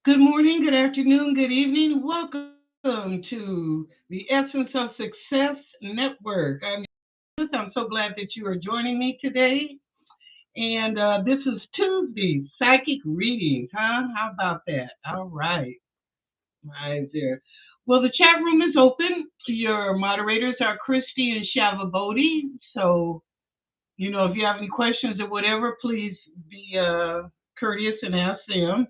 Good morning, good afternoon, good evening. Welcome to the Essence of Success Network. I'm so glad that you are joining me today. And this is Tuesday, psychic readings, huh? How about that? All right, right there. Well, the chat room is open. Your moderators are Christy and Shavabodi. So, if you have any questions or whatever, please be courteous and ask them.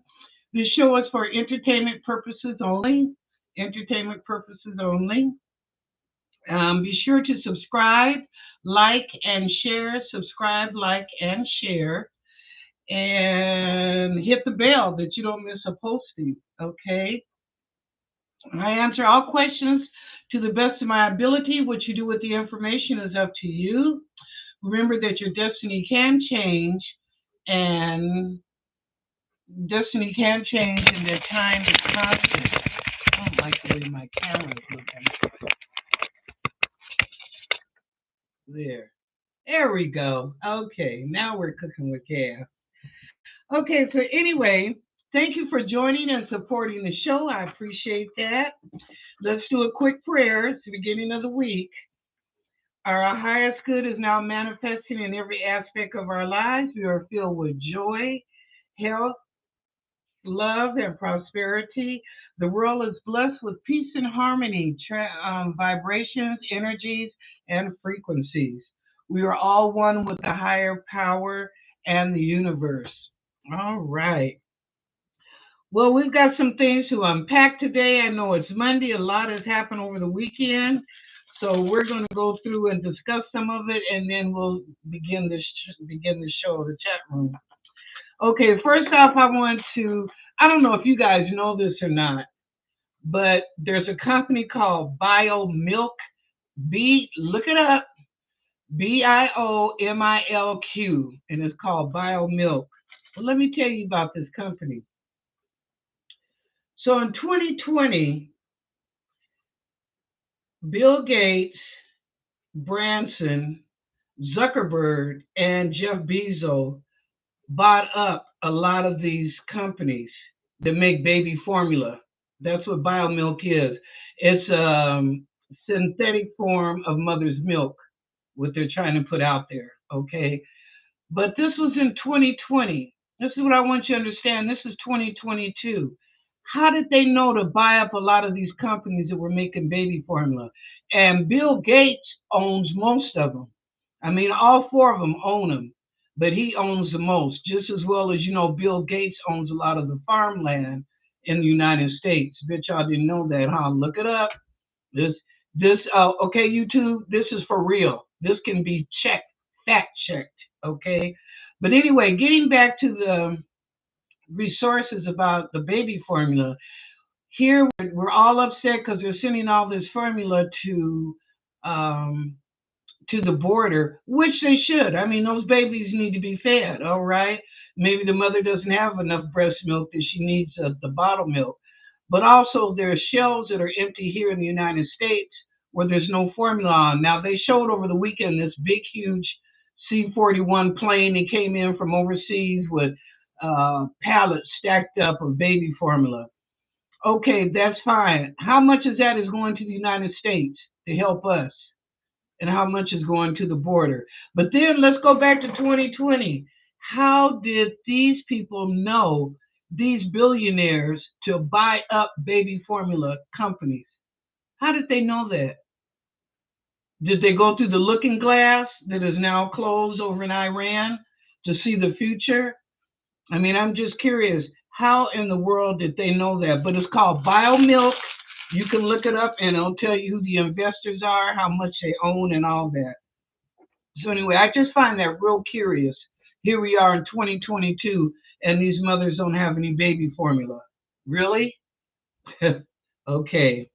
This show is for entertainment purposes only. Entertainment purposes only. Be sure to subscribe, like, and share. Subscribe, like, and share. And hit the bell that you don't miss a posting. Okay? I answer all questions to the best of my ability. What you do with the information is up to you. Remember that your destiny can change, and destiny can change, and their time is constant. I don't like the way my camera is looking. There we go. Okay, now we're cooking with gas. Okay, so anyway, thank you for joining and supporting the show. I appreciate that. Let's do a quick prayer. It's the beginning of the week. Our highest good is now manifesting in every aspect of our lives. We are filled with joy, health, love, and prosperity. The world is blessed with peace and harmony, vibrations, energies, and frequencies. We are all one with the higher power and the universe. All right. Well, we've got some things to unpack today. I know it's Monday. A lot has happened over the weekend. So we're going to go through and discuss some of it, and then we'll begin the show, the chat room. Okay, first off, I don't know if you guys know this or not, but there's a company called Bio Milk. Look it up, BIOMILQ, and it's called Bio Milk. Well, let me tell you about this company. So in 2020, Bill Gates, Branson, Zuckerberg, and Jeff Bezos bought up a lot of these companies that make baby formula. That's what biomilk is. It's a synthetic form of mother's milk, what they're trying to put out there. Okay. But this was in 2020. This is what I want you to understand. This is 2022. How did they know to buy up a lot of these companies that were making baby formula? And Bill Gates owns most of them. I mean, all four of them own them, but he owns the most, just as well as, Bill Gates owns a lot of the farmland in the United States. Bet y'all didn't know that, huh? Look it up. Okay, YouTube, this is for real. This can be checked, fact checked, okay? But anyway, getting back to the resources about the baby formula, here we're all upset because they're sending all this formula um, to the border, which they should. I mean, those babies need to be fed, all right? Maybe the mother doesn't have enough breast milk that she needs the bottle milk. But also, there are shelves that are empty here in the United States where there's no formula on. Now, they showed over the weekend this big, huge C-41 plane that came in from overseas with pallets stacked up of baby formula. Okay, that's fine. How much of that is going to the United States to help us? And how much is going to the border? But then let's go back to 2020. How did these people know, these billionaires, to buy up baby formula companies? How did they know that? Did they go through the looking glass that is now closed over in Iran to see the future? I mean, I'm just curious. How in the world did they know that? But it's called BioMilk. You can look it up and it'll tell you who the investors are, how much they own, and all that. So anyway, I just find that real curious. Here we are in 2022, and these mothers don't have any baby formula. Really? Okay.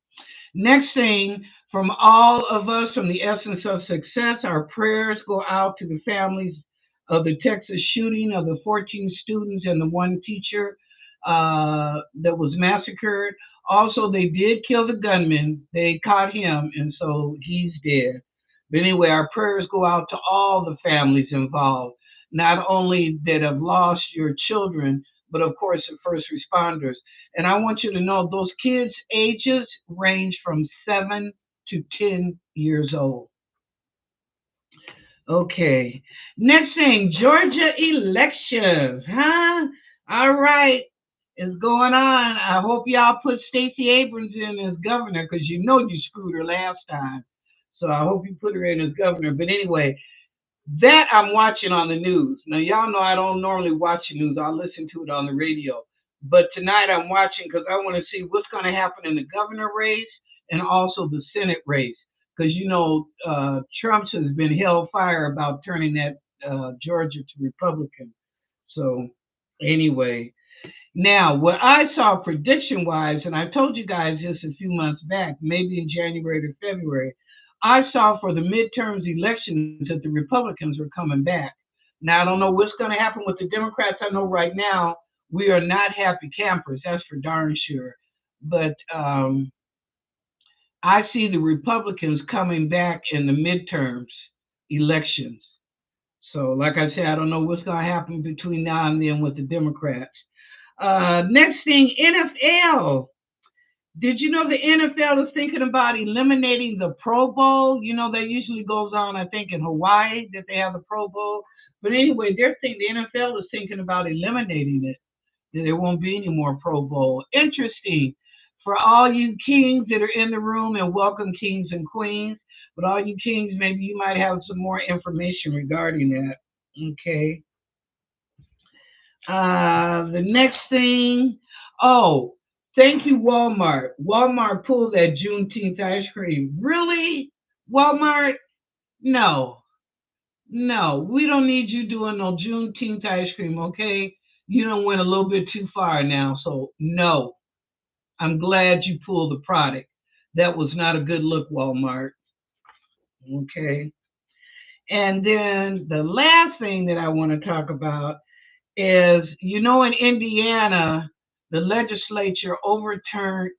Next thing, from all of us from the Essence of Success, our prayers go out to the families of the Texas shooting of the 14 students and the one teacher that was massacred. Also, they did kill the gunman. They caught him, and so he's dead. But anyway, our prayers go out to all the families involved, not only that have lost your children, but of course the first responders. And I want you to know those kids' ages range from 7 to 10 years old. Okay. Next thing, Georgia elections, huh? All right. It's going on. I hope y'all put Stacey Abrams in as governor because you know you screwed her last time. So I hope you put her in as governor. But anyway, that I'm watching on the news. Now, y'all know I don't normally watch the news. I listen to it on the radio. But tonight I'm watching because I want to see what's going to happen in the governor race and also the Senate race. Because, you know, Trump has been hellfire about turning that Georgia to Republican. So, anyway. Now, what I saw prediction wise, and I told you guys this a few months back, maybe in January to February, I saw for the midterms elections that the Republicans were coming back. Now, I don't know what's going to happen with the Democrats. I know right now we are not happy campers. That's for darn sure. But I see the Republicans coming back in the midterms elections. So, like I said, I don't know what's going to happen between now and then with the Democrats. Next thing, NFL. Did you know the NFL is thinking about eliminating the Pro Bowl? You know, that usually goes on, I think, in Hawaii, that they have the Pro Bowl. But anyway, they're thinking the NFL is thinking about eliminating it. That there won't be any more Pro Bowl. Interesting. For all you kings that are in the room, and welcome kings and queens. But all you kings, maybe you might have some more information regarding that. Okay. The next thing, oh, thank you, Walmart. Walmart pulled that Juneteenth ice cream. Really? Walmart? No. No, we don't need you doing no Juneteenth ice cream, okay? You done went a little bit too far now, so no. I'm glad you pulled the product. That was not a good look, Walmart. Okay. And then the last thing that I want to talk about is, you know, in Indiana, the legislature overturned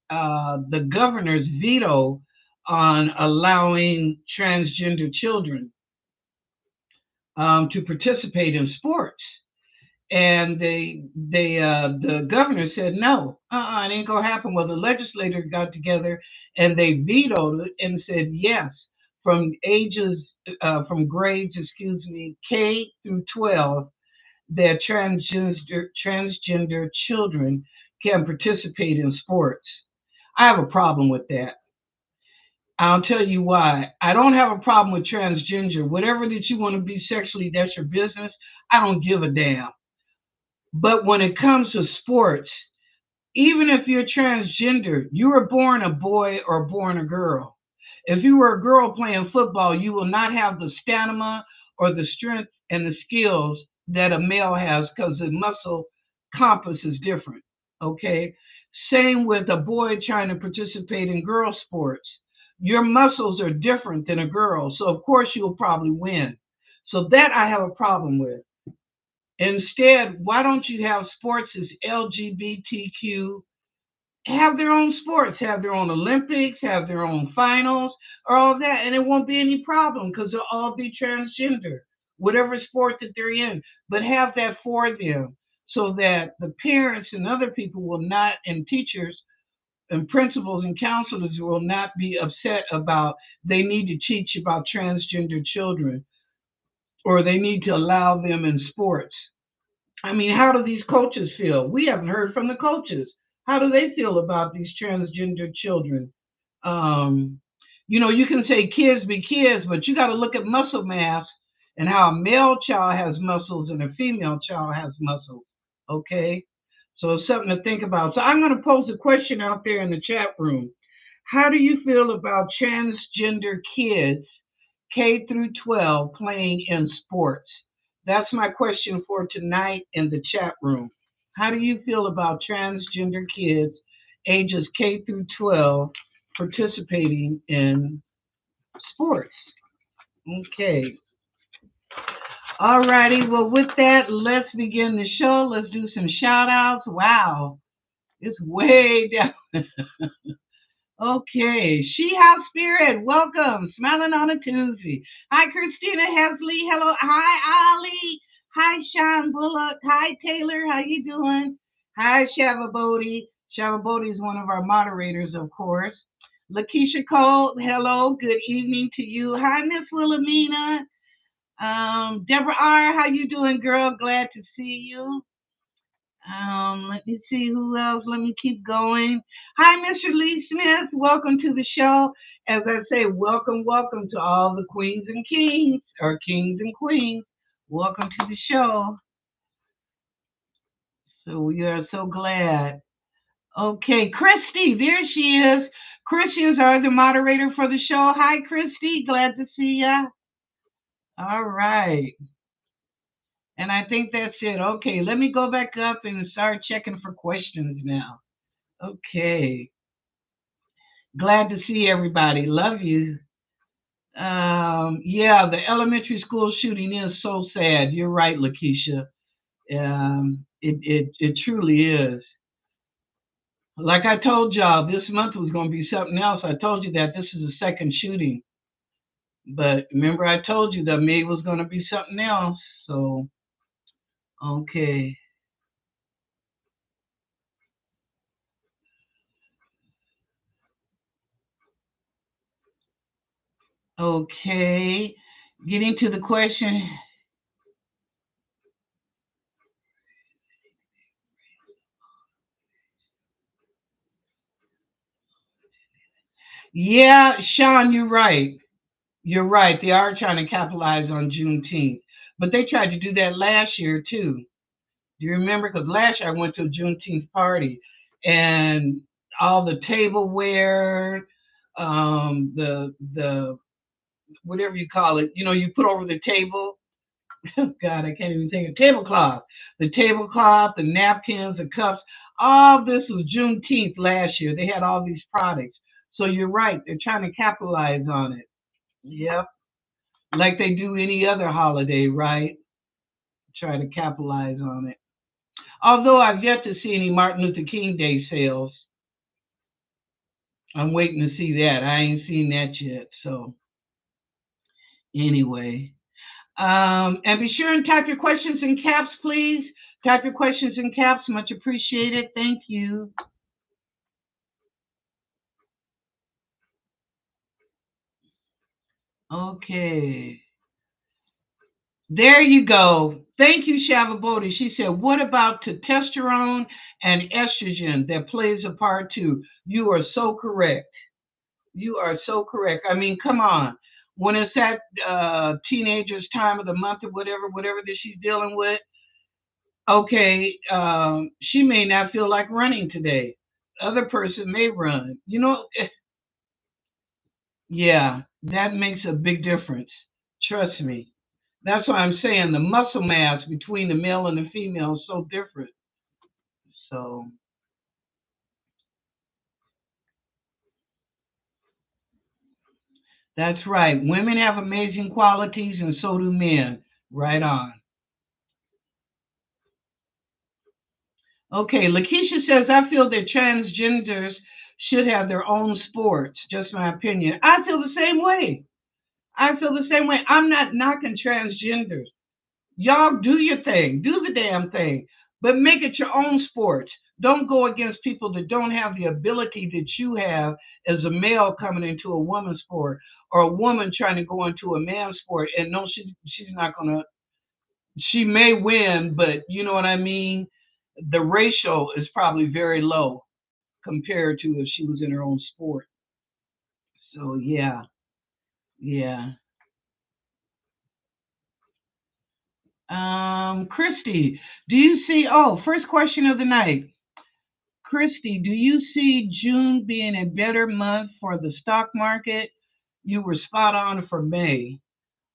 the governor's veto on allowing transgender children to participate in sports. And the governor said no, it ain't gonna happen. Well, the legislators got together and they vetoed it and said yes, from ages from grades, excuse me, K through 12, that transgender children can participate in sports. I have a problem with that. I'll tell you why. I don't have a problem with transgender. Whatever that you want to be sexually, that's your business. I don't give a damn. But when it comes to sports, even if you're transgender, you were born a boy or born a girl. If you were a girl playing football, you will not have the stamina or the strength and the skills that a male has because the muscle compass is different. Okay. Same with a boy trying to participate in girl sports. Your muscles are different than a girl. So, of course, you'll probably win. So, that I have a problem with. Instead, why don't you have sports as LGBTQ have their own sports, have their own Olympics, have their own finals, or all that, and it won't be any problem because they'll all be transgender, whatever sport that they're in. But have that for them so that the parents and other people will not, and teachers and principals and counselors will not be upset about they need to teach about transgender children or they need to allow them in sports. I mean, how do these coaches feel? We haven't heard from the coaches. How do they feel about these transgender children? Um, you know, you can say kids be kids, but you got to look at muscle mass and how a male child has muscles and a female child has muscles. Okay? So it's something to think about. So I'm going to pose a question out there in the chat room. How do you feel about transgender kids K through 12 playing in sports? That's my question for tonight in the chat room. How do you feel about transgender kids ages K through 12 participating in sports? Okay. All righty. Well, with that, let's begin the show. Let's do some shout outs. Wow. It's way down. Okay, She House Spirit, welcome. Smiling on a Tuesday. Hi, Christina Hesley. Hello. Hi, Ali. Hi, Sean Bullock. Hi, Taylor. How you doing? Hi, Shava Bodie. Shavabodi is one of our moderators, of course. Lakeisha Cole, hello, good evening to you. Hi, Miss Wilhelmina. Deborah R., how you doing, girl? Glad to see you. Let me see who else. Let me keep going. Hi, Mr. Lee Smith. Welcome to the show. As I say, welcome, welcome to all the queens and kings, or kings and queens. Welcome to the show. So we are so glad. Okay, Christy, there she is. Christy is our other moderator for the show. Hi, Christy. Glad to see ya. All right. And I think that's it. Okay, let me go back up and start checking for questions now. Okay. Glad to see everybody. Love you. Yeah, the elementary school shooting is so sad. You're right, Lakeisha. It truly is. Like I told y'all, this month was going to be something else. I told you that this is the second shooting. But remember, I told you that May was going to be something else. So, okay. Okay. Getting to the question. Yeah, Sean, you're right. You're right. They are trying to capitalize on Juneteenth. But they tried to do that last year, too. Do you remember? Because last year I went to a Juneteenth party and all the tableware, the whatever you call it, you put over the table. God, I can't even think of tablecloth. The tablecloth, the napkins, the cups. All this was Juneteenth last year. They had all these products. So you're right. They're trying to capitalize on it. Yep. Like they do any other holiday, right? Try to capitalize on it. Although I've yet to see any Martin Luther King Day sales. I'm waiting to see that. I ain't seen that yet. So anyway. And be sure and type your questions in caps, please. Type your questions in caps. Much appreciated. Thank you. Okay. There you go. Thank you, Shavabodi. She said, what about testosterone and estrogen that plays a part too? You are so correct. You are so correct. I mean, come on. When it's that teenager's time of the month or whatever that she's dealing with, okay, she may not feel like running today. Other person may run. Yeah, that makes a big difference. Trust me. That's why I'm saying the muscle mass between the male and the female is so different. So that's right. Women have amazing qualities and so do men. Right on. Okay, Lakeisha says, I feel that transgenders should have their own sports. Just my opinion. I feel the same way. I feel the same way. I'm not knocking transgenders. Y'all do your thing, do the damn thing, but make it your own sport. Don't go against people that don't have the ability that you have as a male coming into a woman's sport, or a woman trying to go into a man's sport. And no, she's not gonna. She may win, but you know what I mean. The ratio is probably very low compared to if she was in her own sport. So yeah, yeah. Christy, do you see? Oh, first question of the night. Christy, do you see June being a better month for the stock market? You were spot on for May.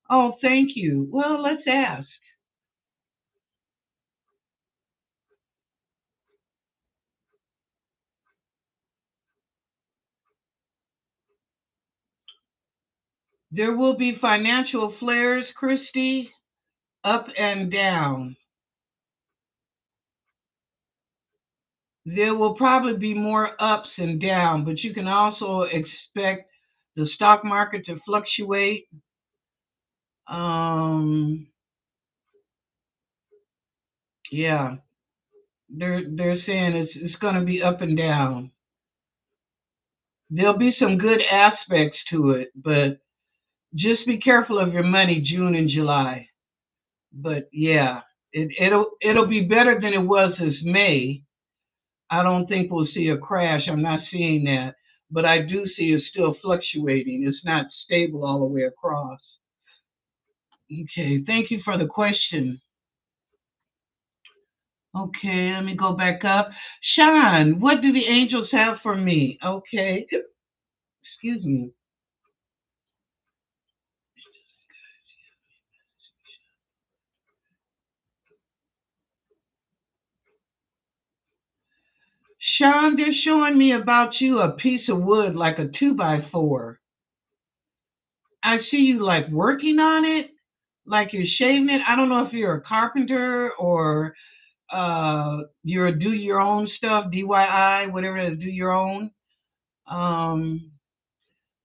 Oh, thank you. Well, let's ask. There will be financial flares, Christy, up and down. There will probably be more ups and downs, but you can also expect the stock market to fluctuate. Um, yeah. They're saying it's going to be up and down. There'll be some good aspects to it, but just be careful of your money June and July. But yeah, it'll be better than it was this May. I don't think we'll see a crash. I'm not seeing that, but I do see it still fluctuating. It's not stable all the way across. Okay, thank you for the question. Okay, let me go back up. Sean, what do the angels have for me? Okay, excuse me. Sean, they're showing me about you a piece of wood like a two by four. I see you like working on it, like you're shaving it. I don't know if you're a carpenter or you're a do your own stuff, DIY, whatever it is, do your own. Um,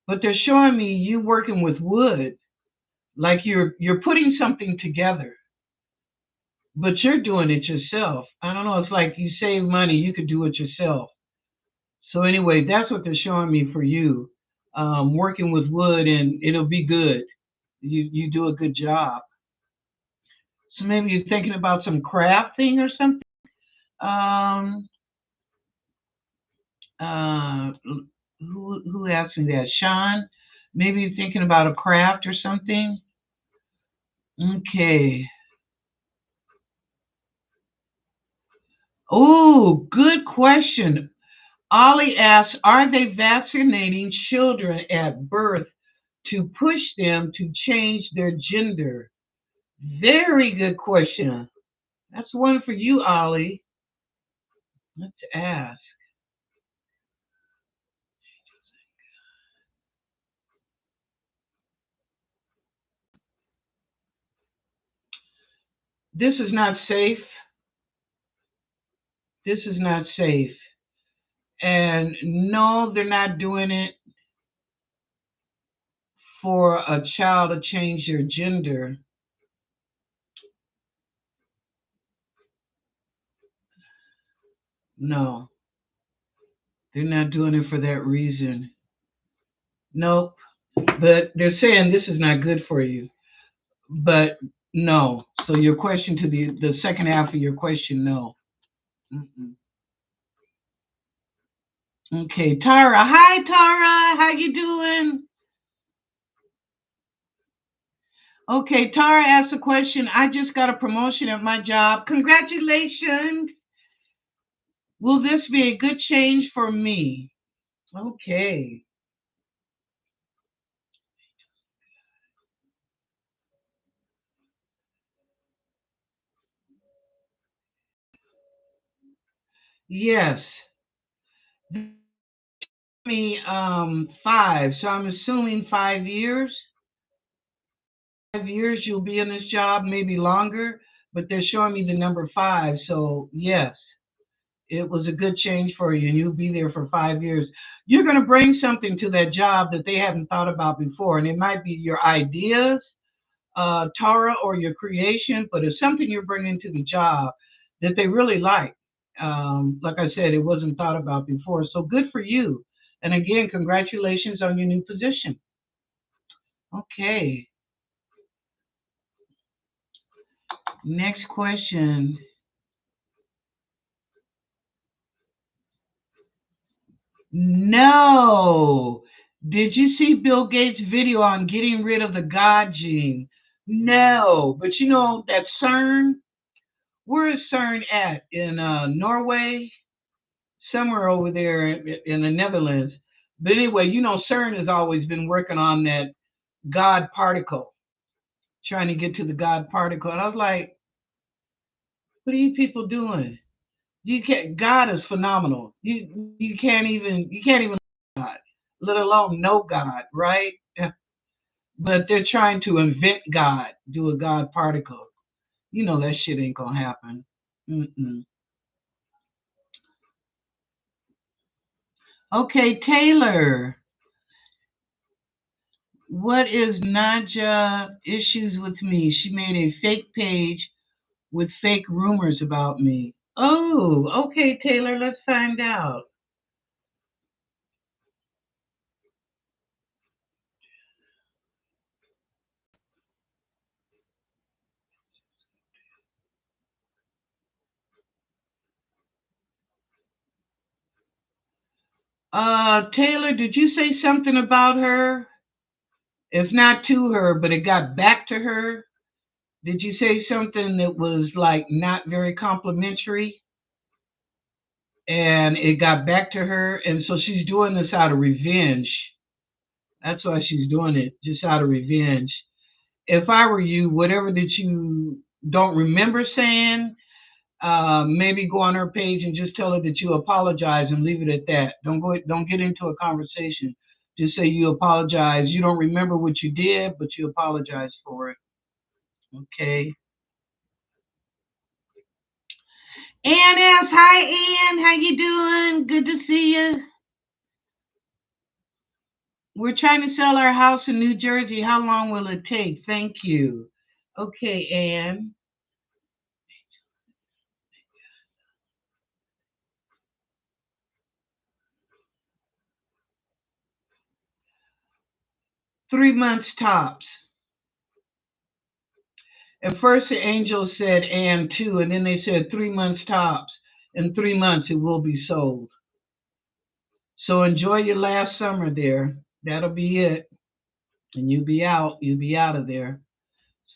but they're showing me you working with wood, like you're putting something together, but you're doing it yourself. I don't know. It's like you save money, you could do it yourself. So anyway, that's what they're showing me for you, working with wood, and it'll be good. You do a good job. So maybe you're thinking about some craft thing or something. Um, uh, who asked me that? Sean. Maybe you're thinking about a craft or something. Okay. Oh, good question. Ollie asks, are they vaccinating children at birth to push them to change their gender? Very good question. That's one for you, Ollie. Let's ask. This is not safe. This is not safe. And no, they're not doing it for a child to change their gender. No, they're not doing it for that reason. Nope. But they're saying this is not good for you. But no. So your question to the second half of your question, no. Mm-mm. Okay, Tara. Hi, Tara. How you doing? Okay, Tara asked a question. I just got a promotion at my job. Congratulations. Will this be a good change for me? Okay. Yes. Me five. So I'm assuming 5 years. 5 years you'll be in this job, maybe longer, but they're showing me the number five. So yes, it was a good change for you, and you'll be there for 5 years. You're going to bring something to that job that they haven't thought about before, and it might be your ideas, Tara, or your creation, but it's something you're bringing to the job that they really like. Like I said, it wasn't thought about before, so good for you. And again, congratulations on your new position. Okay, next question. No. Did you see Bill Gates' video on getting rid of the God gene? No. But you know that CERN, where is CERN at? In Norway? Somewhere over there in the Netherlands. But anyway, you know, CERN has always been working on that God particle, trying to get to the God particle. And I was like, what are you people doing? You can't. God is phenomenal. You can't even God, let alone know God, right? But they're trying to invent God, do a God particle. You know that shit ain't gonna happen. Mm-mm. Okay, Taylor. What is Naja issues with me? She made a fake page with fake rumors about me. Oh, okay, Taylor, let's find out. Taylor, did you say something about her? If not to her, but it got back to her? Did you say something that was like not very complimentary and it got back to her? And so she's doing this out of revenge. That's why she's doing it, just out of revenge. If I were you, whatever that you don't remember saying, maybe go on her page and just tell her that you apologize and leave it at that. Don't get into a conversation. Just say you apologize. You don't remember what you did, but you apologize for it. Okay. Ann asks, "Hi, Ann. How you doing? Good to see you. We're trying to sell our house in New Jersey. How long will it take? Thank you." Okay, Ann. 3 months tops. At first, the angel said and two, and then they said 3 months tops. In 3 months, it will be sold. So enjoy your last summer there. That'll be it. And you'll be out. You'll be out of there.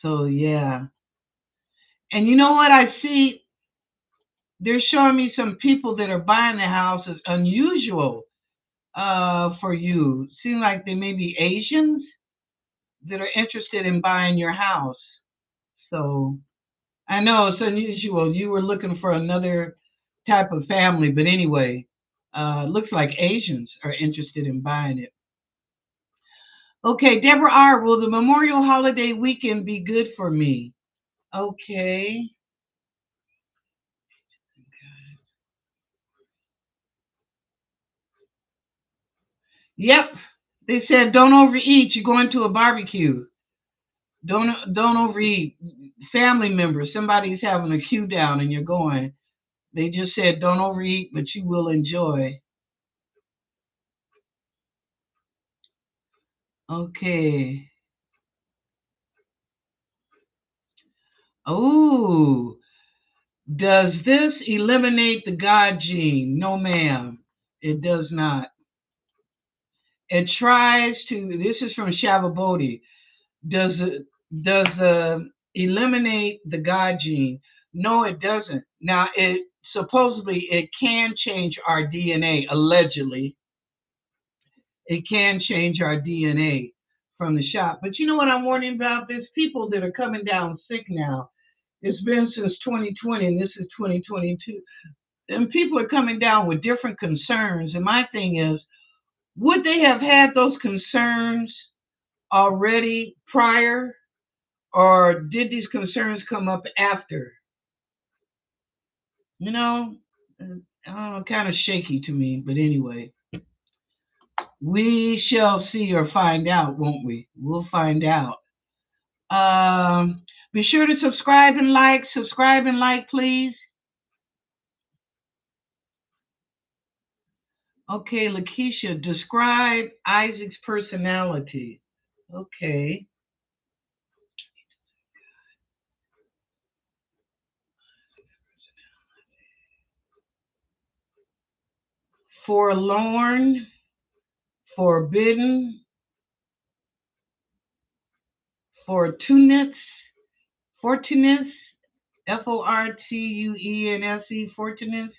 So, yeah. And you know what I see? They're showing me some people that are buying the house is unusual for you. Seem like they may be Asians that are interested in buying your house. So I know it's unusual. You were looking for another type of family, but anyway, looks like Asians are interested in buying it. Okay, Deborah R. Will the Memorial Holiday weekend be good for me? Okay. Yep. They said don't overeat. You're going to a barbecue. Don't overeat. Family members, somebody's having a queue down and you're going. They just said don't overeat, but you will enjoy. Okay. Oh, does this eliminate the God gene? No, ma'am. It does not. It tries to. This is from Shavabodi. Does it eliminate the God gene? No, it doesn't. Now, it supposedly it can change our DNA. Allegedly, it can change our DNA from the shot. But you know what I'm warning about? There's people that are coming down sick now. It's been since 2020, and this is 2022. And people are coming down with different concerns. And my thing is, would they have had those concerns already prior, or did these concerns come up after? You know, I don't know, kind of shaky to me. But anyway, we shall see or find out, won't we? We'll find out. Be sure to subscribe and like. Subscribe and like, please. Okay, Lakeisha, describe Isaac's personality. Okay. Forlorn, forbidden, fortunates, fortunates, Fortunese, fortunates.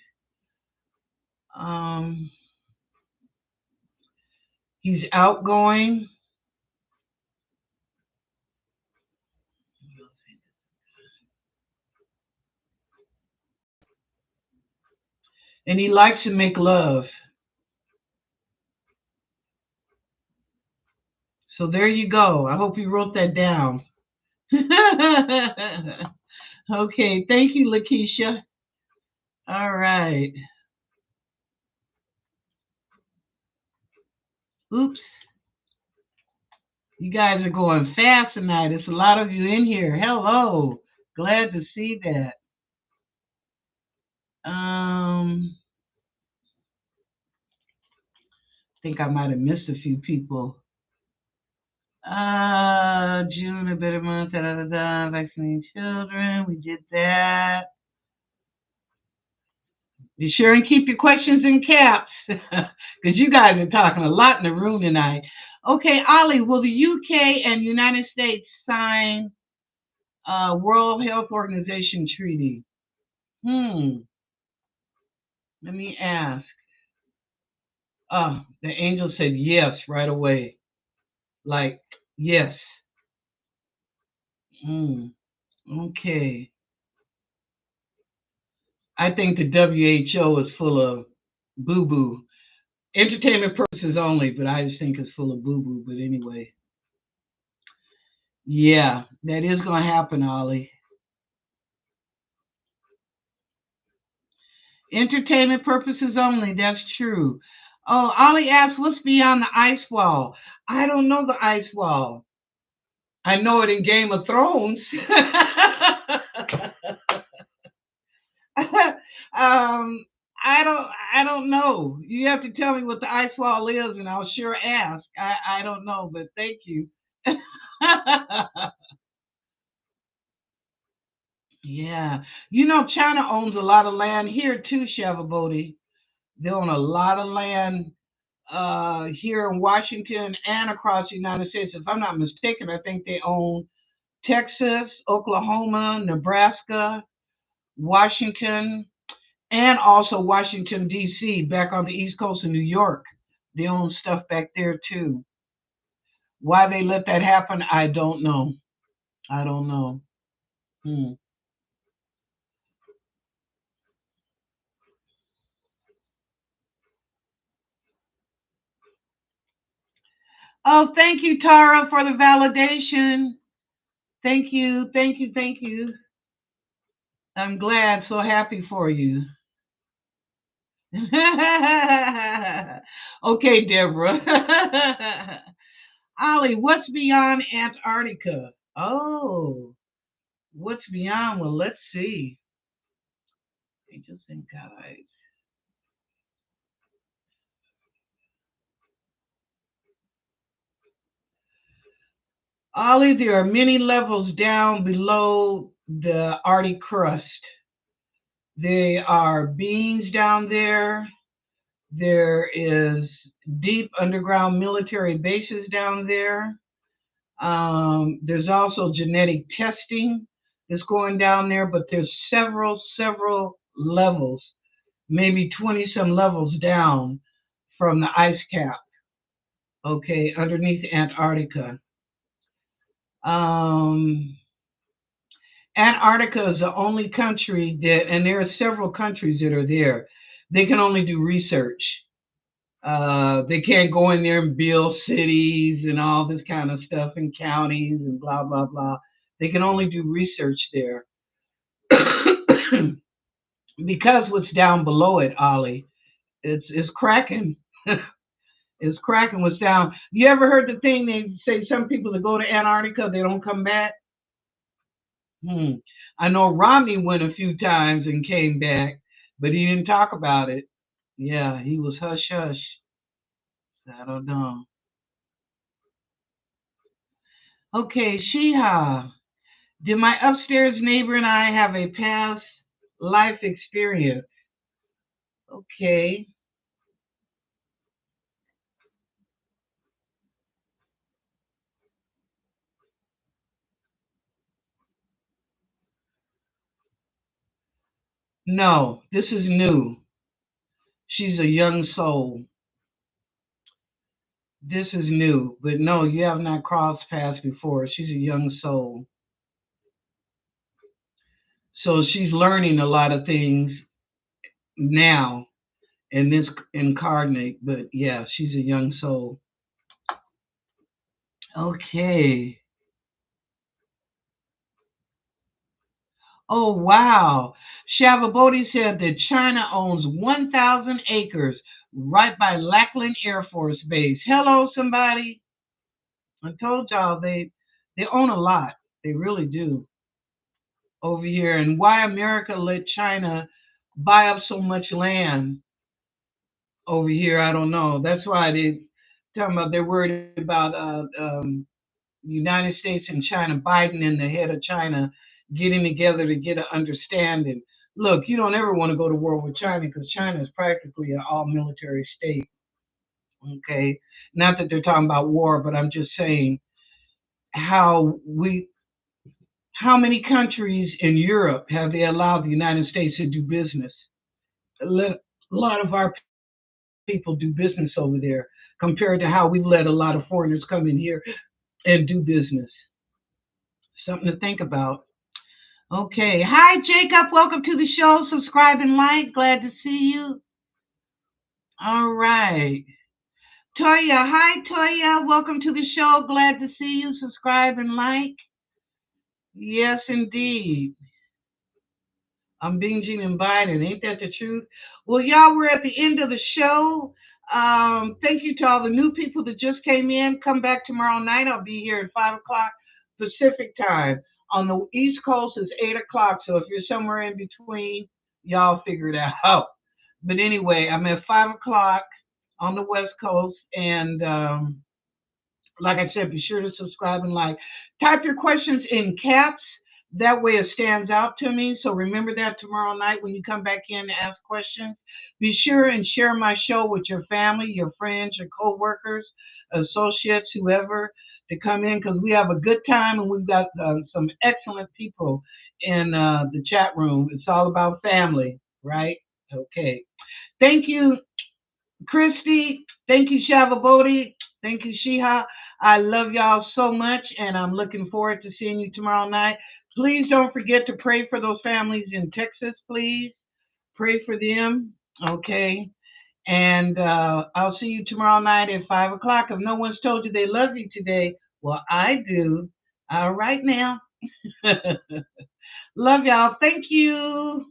Um, he's outgoing, and he likes to make love. So there you go. I hope you wrote that down. Okay, thank you, Lakeisha. All right. Oops. You guys are going fast tonight. There's a lot of you in here. Hello. Glad to see that. Think I might have missed a few people. June, a better month, da da da da. Vaccinating children, we did that. Be sure and keep your questions in caps, because you guys are talking a lot in the room tonight. Okay, Ollie, will the UK and United States sign World Health Organization treaty? Let me ask. The angel said yes right away. Like, yes. Okay. I think the WHO is full of boo boo. Entertainment purposes only, but I just think it's full of boo boo. But anyway, yeah, that is going to happen, Ollie. Entertainment purposes only, that's true. Oh, Ollie asked, what's beyond the ice wall? I don't know the ice wall. I know it in Game of Thrones. I don't know. You have to tell me what the ice wall is, and I'll sure ask. I don't know, but thank you. Yeah, China owns a lot of land here too, Shavabodi. They own a lot of land here in Washington and across the United States. If I'm not mistaken, I think they own Texas, Oklahoma, Nebraska, Washington, and also Washington, D.C., back on the East Coast of New York. They own stuff back there too. Why they let that happen, I don't know. I don't know. Hmm. Oh, thank you, Tara, for the validation. Thank you, thank you, thank you. I'm glad, so happy for you. Okay, Deborah. Ollie, what's beyond Antarctica? Oh, what's beyond? Well, let's see. Angels and guides. Ollie, there are many levels down below the Arctic crust. There are beings down there. There is deep underground military bases down there. There's also genetic testing that's going down there, but there's several levels, maybe 20 some levels down from the ice cap, okay, underneath Antarctica. Um, Antarctica is the only country that, and there are several countries that are there, they can only do research. They can't go in there and build cities and all this kind of stuff and counties and blah blah blah. They can only do research there because what's down below it, Ollie, it's cracking. It's cracking what's down. You ever heard the thing they say some people that go to Antarctica they don't come back? Hmm. I know Romney went a few times and came back, but he didn't talk about it. Yeah, he was hush hush. I don't know. Okay, Shiha. Did my upstairs neighbor and I have a past life experience? Okay. No, this is new. She's a young soul. This is new. But no, you have not crossed paths before. She's a young soul. So she's learning a lot of things now in this incarnate. But yeah, she's a young soul. Okay. Oh, wow. Shavabodi said that China owns 1,000 acres right by Lackland Air Force Base. Hello, somebody. I told y'all they own a lot. They really do over here. And why America let China buy up so much land over here. I don't know. That's why they talking about they're worried about United States and China, Biden and the head of China getting together to get an understanding. Look, you don't ever want to go to war with China because China is practically an all military state. Okay, not that they're talking about war, but I'm just saying how we how many countries in Europe have they allowed the United States to do business? A lot of our people do business over there compared to how we let a lot of foreigners come in here and do business. Something to think about. Okay. Hi, Jacob. Welcome to the show. Subscribe and like. Glad to see you. All right. Toya. Hi, Toya. Welcome to the show. Glad to see you. Subscribe and like. Yes, indeed. I'm binging and biting. Ain't that the truth? Well, y'all, we're at the end of the show. Thank you to all the new people that just came in. Come back tomorrow night. I'll be here at 5 o'clock Pacific time. On the East Coast, it's 8 o'clock. So if you're somewhere in between, y'all figure it out. But anyway, I'm at 5 o'clock on the West Coast. And like I said, be sure to subscribe and like. Type your questions in caps. That way it stands out to me. So remember that tomorrow night when you come back in to ask questions. Be sure and share my show with your family, your friends, your co-workers, associates, whoever to come in because we have a good time and we've got some excellent people in the chat room. It's all about family, right? Okay. Thank you, Christy. Thank you, Shavabodi. Thank you, Shiha. I love y'all so much, and I'm looking forward to seeing you tomorrow night. Please don't forget to pray for those families in Texas, please. Pray for them, okay? And I'll see you tomorrow night at 5 o'clock. If no one's told you they love you today, well, I do. All right now. Love y'all. Thank you.